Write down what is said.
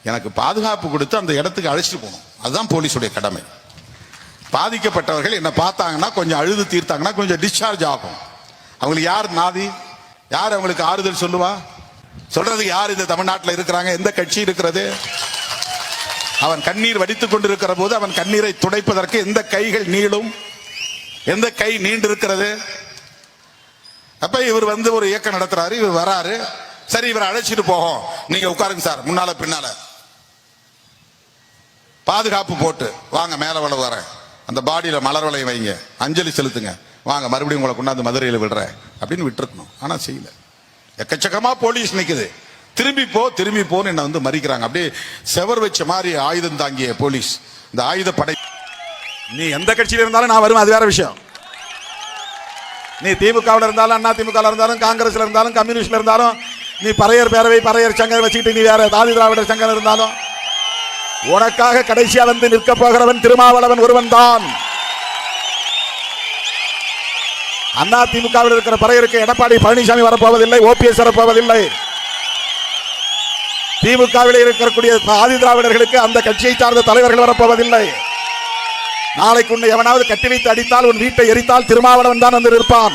எனக்கு பாதுகாப்பு கொடுத்து அந்த இடத்துக்கு அழைச்சிட்டு போகணும். அதுதான் போலீஸுடைய கடமை. பாதிக்கப்பட்டவர்கள் என்ன பார்த்தாங்கன்னா கொஞ்சம் அழுது தீர்த்தாங்கன்னா கொஞ்சம் டிஸ்சார்ஜ் ஆகும். அவங்களுக்கு யார் நாதி, யார் அவங்களுக்கு ஆறுதல் சொல்லுவா? சொல்றதுக்கு யார் இந்த தமிழ்நாட்டில் இருக்கிறாங்க? எந்த கட்சி இருக்கிறது? அவன் கண்ணீர் வடித்துக் கொண்டிருக்கிற போது அவன் கண்ணீரை துடைப்பதற்கு எந்த கைகள் நீளும்? எந்த கை நீண்டு இருக்கிறது? அப்ப இவர் ஒரு இயக்கம் நடத்துறாரு, இவர் வராரு, சரி இவரை அழைச்சிட்டு போகும், நீங்க உட்காருங்க சார், முன்னால பின்னால பாதுகாப்பு போட்டு வாங்க, மேல வர அந்த பாடியில மலர் வளையம் வைங்க, அஞ்சலி செலுத்துங்க, வாங்க மறுபடியும் உங்களை கொண்டாந்து மதுரையில் விடுறேன் அப்படின்னு விட்டுருக்கணும். ஆனா செய்யல. எக்கச்சக்கமா போலீஸ் நிக்குது. திரும்பி போன்னு என்ன மறிக்கிறாங்க. அப்படியே செவர் வச்ச மாதிரி ஆயுதம் தாங்கிய போலீஸ், இந்த ஆயுத படை. நீ எந்த கட்சியில இருந்தாலும் நான் வருவேன், அது வேற விஷயம். நீ திமுகவில் இருந்தாலும், அண்ணா திமுக இருந்தாலும், காங்கிரஸ்ல இருந்தாலும், கம்யூனிஸ்ட்ல இருந்தாலும், நீ பறையர் பேரவை, பறையர் சங்கம் வச்சுக்கிட்டு நீ வேற ஆதி திராவிடர் சங்கம் இருந்தாலும், உனக்காக கடைசியா நிற்க போகிறவன் திருமாவளவன் ஒருவன் தான். அண்ணா திமுகவில் இருக்கிற பறையருக்கு எடப்பாடி பழனிசாமி வரப்போவதில்லை, ஓபிஎஸ் வரப்போவதில்லை. திமுகவில் இருக்கக்கூடிய ஆதி திராவிடர்களுக்கு அந்த கட்சியை சார்ந்த தலைவர்கள் வரப்போவதில்லை. நாளைக்கு உன்னை எவனாவது கட்டி வைத்து அடித்தால், உன் வீட்டை எரித்தால் திருமாவளவன் தான் இருப்பான்.